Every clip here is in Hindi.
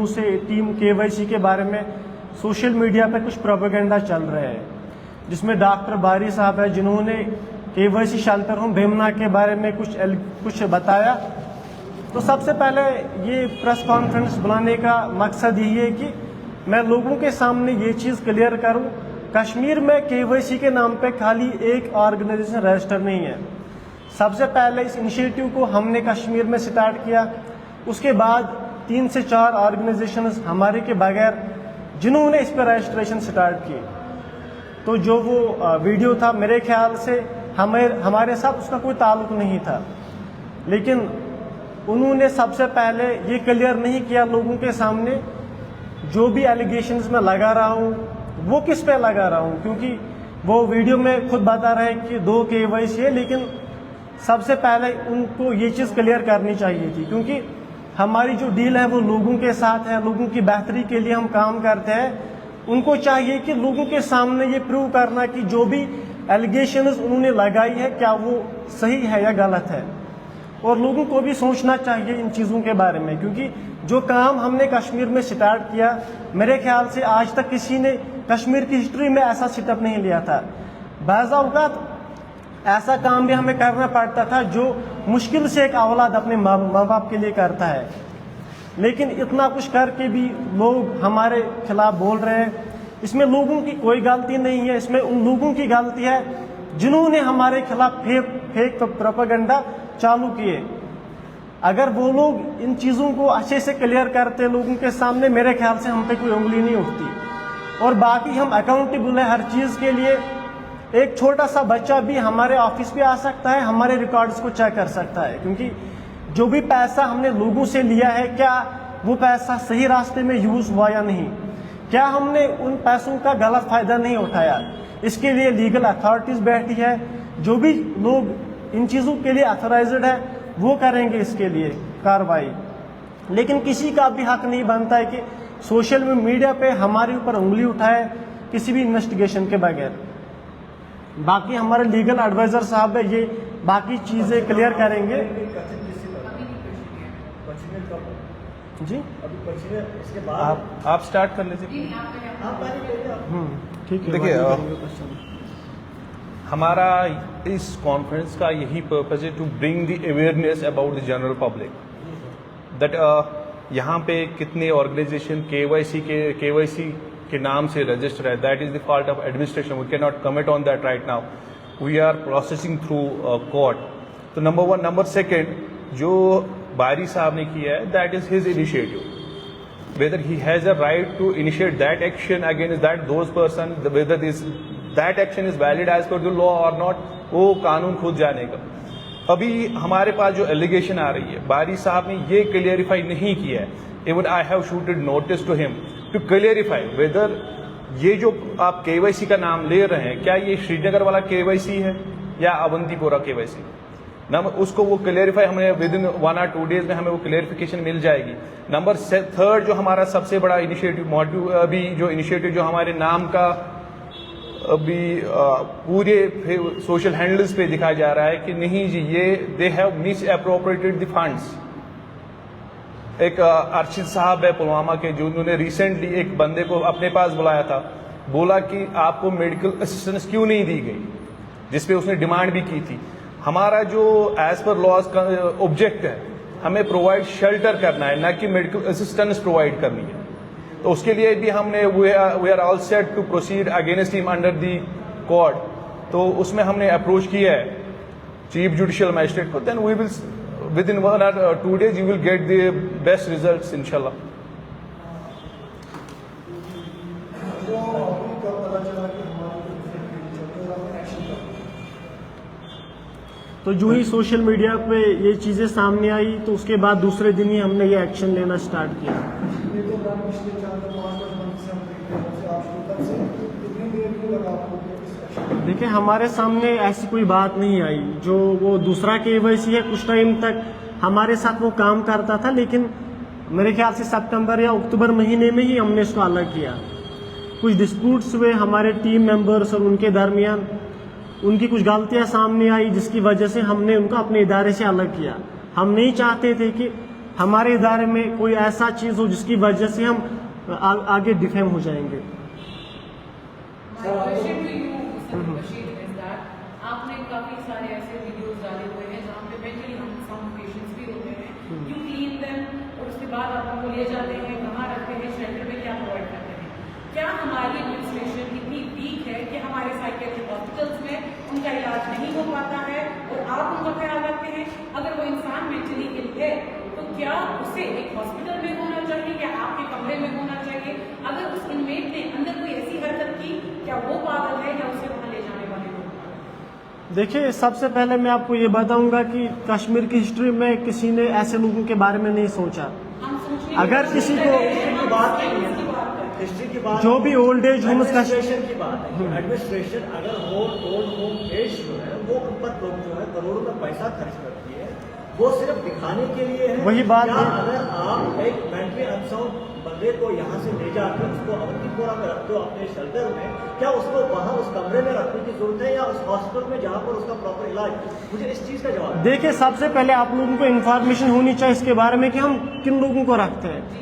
से टीम केवाईसी के बारे में सोशल मीडिया पे कुछ प्रोपेगेंडा चल रहा है, जिसमें डॉक्टर बारी साहब है जिन्होंने केवाईसी शेल्टर होम भीमना के बारे में कुछ बताया। तो सबसे पहले ये प्रेस कॉन्फ्रेंस बुलाने का मकसद यही है कि मैं लोगों के सामने ये चीज़ क्लियर करूं, कश्मीर में केवाईसी के नाम पे खाली एक ऑर्गेनाइजेशन रजिस्टर नहीं है। सबसे पहले इस इनिशिएटिव को हमने कश्मीर में स्टार्ट किया, उसके बाद 3 से 4 ऑर्गेनाइजेशंस हमारे के बगैर जिन्होंने इस पर रजिस्ट्रेशन स्टार्ट की। तो जो वो वीडियो था मेरे ख्याल से हमारे साथ उसका कोई ताल्लुक नहीं था, लेकिन उन्होंने सबसे पहले ये क्लियर नहीं किया लोगों के सामने जो भी एलिगेशंस मैं लगा रहा हूँ वो किस पे लगा रहा हूँ, क्योंकि वो वीडियो में खुद बता रहे हैं कि 2 केवाईसी है, लेकिन सबसे पहले उनको ये चीज़ क्लियर करनी चाहिए थी, क्योंकि हमारी जो डील है वो लोगों के साथ है, लोगों की बेहतरी के लिए हम काम करते हैं। उनको चाहिए कि लोगों के सामने ये प्रूव करना कि जो भी एलिगेशंस उन्होंने लगाई है क्या वो सही है या गलत है, और लोगों को भी सोचना चाहिए इन चीज़ों के बारे में, क्योंकि जो काम हमने कश्मीर में स्टार्ट किया मेरे ख्याल से आज तक किसी ने कश्मीर की हिस्ट्री में ऐसा सेटअप नहीं लिया था। बाज़ औक़ात ऐसा काम भी हमें करना पड़ता था जो मुश्किल से एक औलाद अपने माँ बाप के लिए करता है, लेकिन इतना कुछ करके भी लोग हमारे खिलाफ बोल रहे हैं। इसमें लोगों की कोई गलती नहीं है, इसमें उन लोगों की गलती है जिन्होंने हमारे खिलाफ फेक प्रोपेगेंडा चालू किए। अगर वो लोग इन चीज़ों को अच्छे से क्लियर करते लोगों के सामने, मेरे ख्याल से हम पे कोई उंगली नहीं उठती। और बाकी हम अकाउंटेबल है हर चीज़ के लिए। एक छोटा सा बच्चा भी हमारे ऑफिस पे आ सकता है, हमारे रिकॉर्ड्स को चेक कर सकता है, क्योंकि जो भी पैसा हमने लोगों से लिया है क्या वो पैसा सही रास्ते में यूज़ हुआ या नहीं, क्या हमने उन पैसों का गलत फ़ायदा नहीं उठाया। इसके लिए लीगल अथॉरिटीज़ बैठी है, जो भी लोग इन चीज़ों के लिए अथोराइज्ड है वो करेंगे इसके लिए कार्रवाई। लेकिन किसी का भी हक नहीं बनता है कि सोशल मीडिया पे हमारे ऊपर उंगली उठाए किसी भी इन्वेस्टिगेशन के बगैर। बाकी हमारे लीगल एडवाइज़र साहब है, ये बाकी चीज़ें क्लियर करेंगे। जी इसके बाद आप स्टार्ट कर लीजिए। ठीक है। देखिए, हमारा इस कॉन्फ्रेंस का यही पर्पस है to bring the awareness about the general public that यहाँ पे कितने ऑर्गेनाइजेशन केवाईसी के नाम से रजिस्टर है। That is the fault of administration, we can not comment on that right now, we are processing through court. तो नंबर 1। नंबर 2, जो बारी साहब ने किया है that is his initiative, whether he has a right to initiate that action against those person, whether that action is valid as per the law or not, वो कानून खुद जानेगा। अभी हमारे पास जो एलिगेशन आ रही है, बारी साहब ने ये क्लियरिफाई नहीं किया है। Even I have shooted notice to him to clarify whether ये जो आप केवाईसी का नाम ले रहे हैं क्या ये श्रीनगर वाला केवाईसी है या अवंतीपोरा केवाईसी ना, उसको वो क्लियरिफाई हमें विद इन 1 or 2 डेज में हमें वो क्लियरिफिकेशन मिल जाएगी। नंबर 3 जो हमारा सबसे बड़ा इनिशिएटिव अभी जो इनिशिएटिव जो हमारे नाम का अभी पूरे सोशल हैंडल्स पे दिखाया जा रहा है कि नहीं जी ये they have miss appropriated the funds. एक अर्शिद साहब है पुलवामा के, जो उन्होंने रिसेंटली एक बंदे को अपने पास बुलाया था, बोला कि आपको मेडिकल असिस्टेंस क्यों नहीं दी गई, जिसपे उसने डिमांड भी की थी। हमारा जो एज पर लॉज का ऑब्जेक्ट है, हमें प्रोवाइड शेल्टर करना है, ना कि मेडिकल असिस्टेंस प्रोवाइड करनी है। तो उसके लिए भी हमने we are all set to proceed against him under the court. तो उसमें हमने अप्रोच किया है चीफ जुडिशियल मजिस्ट्रेट को। Then we will within 1 or 2 days you will get the best results इंशाल्लाह। तो जो ही सोशल मीडिया पे ये चीज़ें सामने आई तो उसके बाद दूसरे दिन ही हमने ये एक्शन लेना स्टार्ट किया। देखिए, हमारे सामने ऐसी कोई बात नहीं आई। जो वो दूसरा केवाईसी है कुछ टाइम तक हमारे साथ वो काम करता था, लेकिन मेरे ख्याल से सितंबर या अक्टूबर महीने में ही हमने इसको अलग किया। कुछ डिस्प्यूट्स हुए हमारे टीम मेंबर्स और उनके दरमियान, उनकी कुछ गलतियां सामने आई जिसकी वजह से हमने उनको अपने इदारे से अलग किया। हम नहीं चाहते थे कि हमारे इदारे में कोई ऐसा चीज़ हो जिसकी वजह से हम आगे डिफेम हो जाएंगे। आपने काफी सारे ऐसे वीडियोस डाले हुए हैं जहाँ पे मेंटली हम पेशेंट्स भी होते हैं, यू क्लीन देम और उसके बाद आप उनको ले जाते हैं, कहाँ रखते हैं, शेल्टर में क्या प्रोवाइड करते हैं। क्या हमारी एडमिनिस्ट्रेशन इतनी वीक है कि हमारे साइकियाट्रिक हॉस्पिटल्स में उनका इलाज नहीं हो पाता है और आप उनका ख्याल रखते हैं? अगर वो इंसान मेंटली इल है तो क्या उसे एक हॉस्पिटल में होना चाहिए या आपके कमरे में होना चाहिए? अगर उस इनमेट ने अंदर कोई ऐसी हरकत की, क्या वो पागल है या उसे वहां ले जाने वाले लोग? देखिए, सबसे पहले मैं आपको ये बताऊंगा कि कश्मीर की हिस्ट्री में किसी ने ऐसे लोगों के बारे में नहीं सोचा। अगर किसी को हिस्ट्री की बात, जो भी ओल्ड एज होम्स का एडमिनिस्ट्रेशन की बात है, एडमिनिस्ट्रेशन अगर ओल्ड होम एज जो है वो उन पर लोग जो है करोड़ों में पैसा खर्च करती है, वो सिर्फ दिखाने के लिए है। वही बात क्या है। अगर आप एक मेंटली अनसाउंड बंदे को यहाँ से ले जाकर उसको अवंतीपोरा में रखते हो अपने शेल्टर में, क्या उसको वहाँ उस कमरे में रखने की जरूरत है या उस हॉस्पिटल में जहाँ पर उसका प्रॉपर इलाज? मुझे इस चीज का जवाब है। देखिए, सबसे पहले आप लोगों को इन्फॉर्मेशन होनी चाहिए इसके बारे में कि हम किन लोगों को रखते हैं।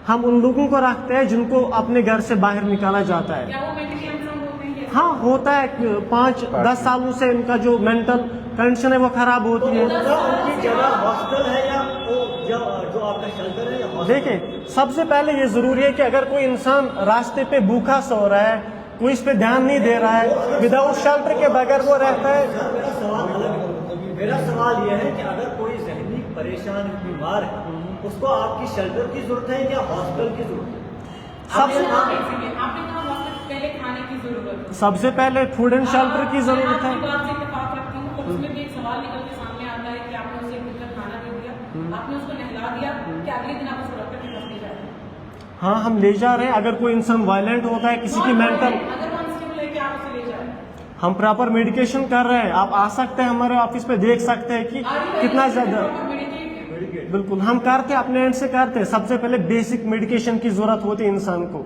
हम उन लोगों को रखते हैं जिनको अपने घर से बाहर निकाला जाता है। क्या वो मेंटली अनसाउंड होते हैं? हाँ, होता है। 5-10 सालों से इनका जो मेंटल कंडीशन है वो खराब होती है। क्या उनकी जगह हॉस्पिटल है या वो जो आपका शेल्टर है या हॉस्पिटल? देखिए, सबसे पहले ये जरूरी है कि अगर कोई इंसान रास्ते पे भूखा सो रहा है, कोई इस पे ध्यान नहीं दे रहा है, विदाउट शेल्टर के बगैर वो रहता है। सर, मेरा सवाल अलग है। मेरा सवाल यह है कि अगर कोई जहनी परेशान बीमार है, उसको आपकी शेल्टर की जरूरत है या हॉस्पिटल की जरूरत है? सबसे आपने कहा हॉस्पिटल पहले खाने की जरूरत है। सबसे पहले फूड एंड शेल्टर की जरूरत है। मैं आपकी बात से इत्तेफाक रखती हूँ और उसमें भी एक सवाल निकल के सामने आता है कि आपने उसे एक दिन का खाना दे दिया, आपने उसको नहला दिया, कि अगले दिन आप उसको डॉक्टर के पास ले जाए? हाँ, हम ले जा रहे हैं। अगर कोई इंसान वायलेंट होता है, किसी की मेंटल, अगर वो अनस्टेबल है कि आप उसे ले जाए, हम प्रॉपर मेडिकेशन कर रहे हैं। आप आ सकते हैं हमारे ऑफिस पे, देख सकते हैं कि कितना ज्यादा। बिल्कुल, हम करते हैं, अपने एंड से करते हैं। सबसे पहले बेसिक मेडिकेशन की जरूरत होती है इंसान को।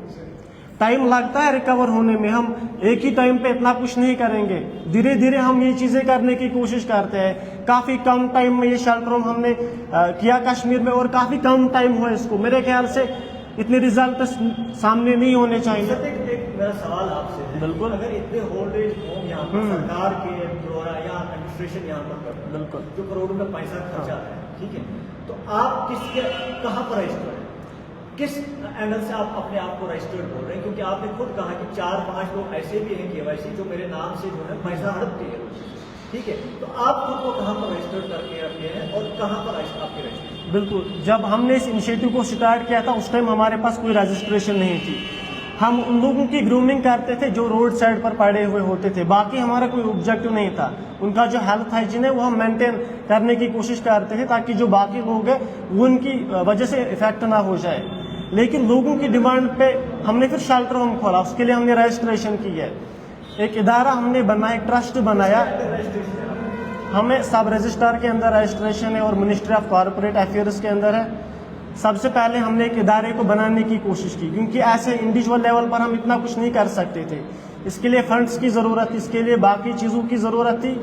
टाइम लगता है रिकवर होने में। हम एक ही टाइम पे इतना कुछ नहीं करेंगे, धीरे धीरे हम ये चीजें करने की कोशिश करते हैं। काफी कम टाइम में ये शेल्टर होम हमने किया कश्मीर में, और काफी कम टाइम हुआ इसको। मेरे ख्याल से इतने रिजल्ट सामने नहीं होने चाहिए। एक मेरा सवाल आपसे है, बिल्कुल। अगर इतने ओल्ड एज होम यहाँ पर सरकार के द्वारा या एडमिनिस्ट्रेशन यहाँ पर कर रहा है, बिल्कुल। जो करोड़ों में पैसा खर्चा है, ठीक है, तो आप किसके कहाँ पर रजिस्टर्ड है? किस एंगल से आप अपने आप को रजिस्टर्ड बोल रहे हैं? क्योंकि आपने खुद कहा कि 4-5 लोग ऐसे भी हैं केवाईसी जो मेरे नाम से जो है पैसा हड़पते हैं, ठीक है, तो आप खुद को कहाँ पर रजिस्टर्ड करके रखे हैं और कहाँ पर आपके रजिस्टर? बिल्कुल, जब हमने इस इनिशिएटिव को स्टार्ट किया था उस टाइम हमारे पास कोई रजिस्ट्रेशन नहीं थी। हम उन लोगों की ग्रूमिंग करते थे जो रोड साइड पर पड़े हुए होते थे। बाकी हमारा कोई ऑब्जेक्टिव नहीं था। उनका जो हेल्थ हाइजीन है वो हम मेंटेन करने की कोशिश करते थे, ताकि जो बाकी लोग हैं वो उनकी वजह से इफेक्ट ना हो जाए। लेकिन लोगों की डिमांड पे हमने फिर शेल्टर होम खोला। उसके लिए हमने रजिस्ट्रेशन की है, एक इदारा हमने बनाया, एक ट्रस्ट बनाया। हमें सब रजिस्ट्रार के अंदर रजिस्ट्रेशन है और मिनिस्ट्री ऑफ कॉर्पोरेट अफेयर्स के अंदर है। सबसे पहले हमने एक इदारे को बनाने की कोशिश की, क्योंकि ऐसे इंडिविजुअल लेवल पर हम इतना कुछ नहीं कर सकते थे। इसके लिए फंड्स की ज़रूरत, इसके लिए बाकी चीज़ों की ज़रूरत थी।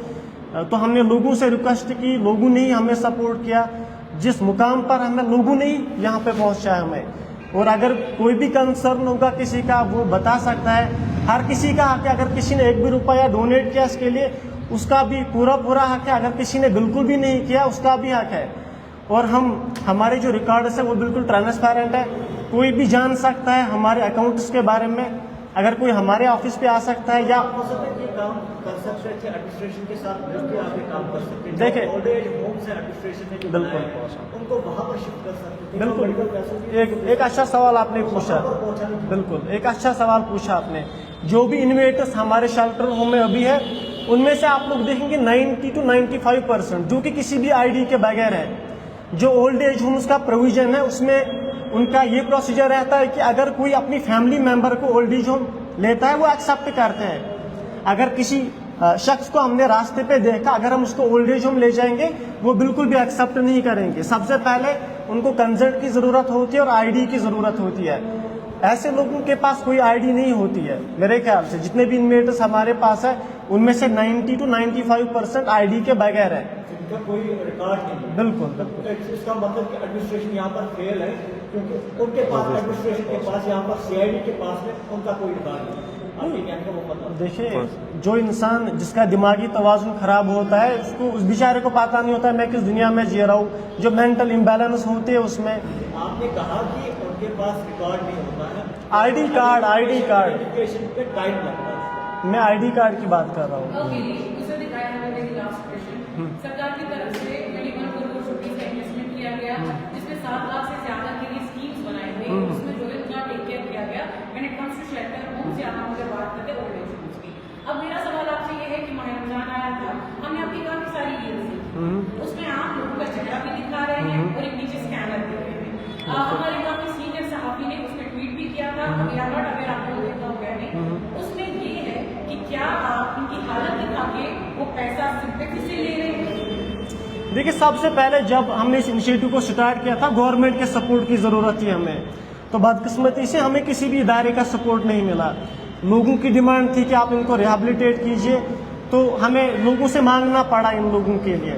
तो हमने लोगों से रिक्वेस्ट की, लोगों ने ही हमें सपोर्ट किया। जिस मुकाम पर हमें लोगों ने ही यहाँ पे पहुँचाया हमें। और अगर कोई भी कंसर्न होगा किसी का, वो बता सकता है। हर किसी का हक है, अगर किसी ने 1 भी रुपया डोनेट किया इसके लिए, उसका भी पूरा हक है। अगर किसी ने बिल्कुल भी नहीं किया, उसका भी हक है। और हमारे जो रिकॉर्ड्स है वो बिल्कुल ट्रांसपेरेंट है, कोई भी जान सकता है हमारे अकाउंट्स के बारे में। अगर कोई हमारे ऑफिस पे आ सकता है या हो सकता है कि काम कर सकते हैं एडमिनिस्ट्रेशन के साथ मिलकर आप ये काम कर सकते हैं। देखिए, ओल्ड एज होम से एडमिनिस्ट्रेशन ने जो बिल्कुल। बनाया है, उनको वहां पर शिफ्ट कर सकते हैं। बिल्कुल, मेडिकल पैसों की एक अच्छा सवाल आपने पूछा। बिल्कुल, एक अच्छा सवाल पूछा आपने। जो भी इन्वेटर्स हमारे शेल्टर होम में अभी है, उनमें से आप लोग देखेंगे 90 to 95% जो कि किसी भी आईडी के बगैर है। जो ओल्ड एज होम्स का प्रोविजन है उसमें उनका ये प्रोसीजर रहता है कि अगर कोई अपनी फैमिली मेंबर को ओल्ड एज होम लेता है, वो एक्सेप्ट करते हैं। अगर किसी शख्स को हमने रास्ते पे देखा, अगर हम उसको ओल्ड एज होम ले जाएंगे, वो बिल्कुल भी एक्सेप्ट नहीं करेंगे। सबसे पहले उनको कंसर्ट की जरूरत होती है और आईडी की जरूरत होती है। ऐसे लोगों के पास कोई आईडी नहीं होती है। मेरे ख्याल से जितने भी इन्वेटर्स हमारे पास है, उनमें से 90 to 95% आईडी के बगैर है। इनका कोई रिकॉर्ड नहीं है। बिल्कुल बिल्कुल। तो इसका मतलब कि एडमिनिस्ट्रेशन यहाँ पर फेल है, क्योंकि उनके पास एडमिनिस्ट्रेशन के पास यहाँ पर CID के पास में उनका कोई रिकॉर्ड नहीं है। आपके कहने का वो मतलब देखिए, जो इंसान जिसका दिमागी तवाज़ुन खराब होता है, उसको उस बेचारे को पता नहीं होता है मैं किस दुनिया में जी रहा हूँ। जो मेंटल इम्बैलेंस होते हैं उसमें आपने कहा कि उनके पास रिकॉर्ड नहीं होता है। ID कार्ड एजुकेशन पे टाइम लगता है। मैं ID कार्ड की बात कर रहा हूँ। ओके, दूसरा दिखाया है मेरी लास्ट क्वेश्चन। सरकार की तरफ से 21 करोड़ रुपए का इन्वेस्टमेंट किया गया, जिसमें 7 लाख से ज्यादा के लिए स्कीम्स बनाई गई, उसमें जो इनका टेक केयर किया गया when it comes to shelter homes, या हम अगर बात करते हैं ओल्ड एज होम्स की। अब मेरा सवाल आपसे ये है कि माह रमजान आया था, हमने आपकी काफी सारी रील्स देखी, उसमें आप लोगों का चेहरा भी दिखा रहे हैं और एक नीचे स्कैनर दे रहे हैं। हमारे काफी सीनियर सहाफी ने उसमें ट्वीट भी किया था, अगर आप लोगों देखा होगा नहीं, उसमें ये है कि क्या आप इनकी हालत दिखा के वो पैसा सिंपैथी से ले रहे हैं? देखिए, सबसे पहले जब हमने इस इनिशिएटिव को स्टार्ट किया था, गवर्नमेंट के सपोर्ट की ज़रूरत थी हमें, तो बदकिस्मती से हमें किसी भी इदारे का सपोर्ट नहीं मिला। लोगों की डिमांड थी कि आप इनको रिहेबिलिटेट कीजिए, तो हमें लोगों से मांगना पड़ा इन लोगों के लिए,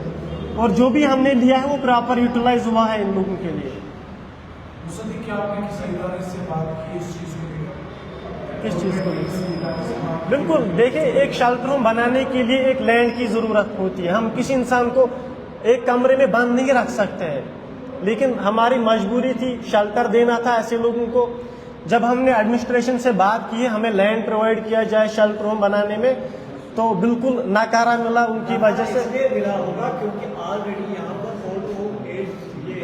और जो भी हमने लिया है वो प्रॉपर यूटिलाइज हुआ है इन लोगों के लिए। क्या आपने किसी इदारे से बात की इस चीज़ को लेकर? किस चीज़ को लेकर? बिल्कुल, देखिए, एक शेल्टर होम बनाने के लिए एक लैंड की ज़रूरत होती है। हम किसी इंसान को एक कमरे में बंद नहीं रख सकते हैं, लेकिन हमारी मजबूरी थी, शेल्टर देना था ऐसे लोगों को। जब हमने एडमिनिस्ट्रेशन से बात की है हमें लैंड प्रोवाइड किया जाए शेल्टर होम बनाने में, तो बिल्कुल नकारा मिला उनकी वजह से। इसलिए मिला होगा क्योंकि ऑलरेडी यहाँ पर ओल्ड एज ये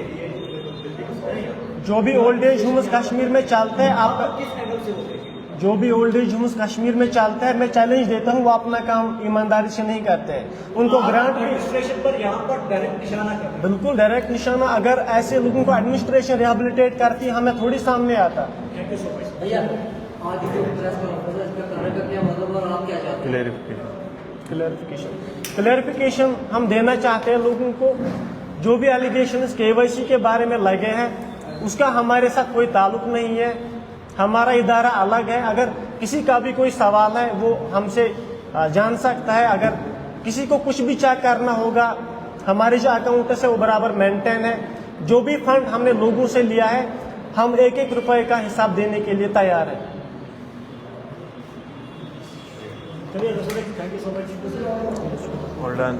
बिल्डिंग्स हैं। जो भी ओल्ड एज होम्स कश्मीर में चलते हैं, आपका किस एंगल से होते हैं? जो भी ओल्ड एज होम्स कश्मीर में चलता है, मैं चैलेंज देता हूँ, वो अपना काम ईमानदारी से नहीं करते हैं। उनको ग्रांट एडमिनिस्ट्रेशन पर यहाँ पर डायरेक्ट निशाना कर रहे हैं। बिल्कुल डायरेक्ट निशाना। अगर ऐसे लोगों को एडमिनिस्ट्रेशन रिहेबिलिटेट करती, हमें थोड़ी सामने आता। Thank you so much. भैया, आज जो प्रेस कॉन्फ्रेंस है, इसका करने का क्या मतलब और आप क्या चाहते हैं? क्लैरिफिकेशन हम देना चाहते हैं लोगों को। जो भी एलिगेशन KYC के बारे में लगे हैं, उसका हमारे साथ कोई ताल्लुक नहीं है। हमारा इदारा अलग है। अगर किसी का भी कोई सवाल है वो हमसे जान सकता है। अगर किसी को कुछ भी चेक करना होगा, हमारे जो अकाउंट है वो बराबर मेंटेन है। जो भी फंड हमने लोगों से लिया है, हम 1-1 रुपए का हिसाब देने के लिए तैयार हैं। चलिए, thank you so much. Well done.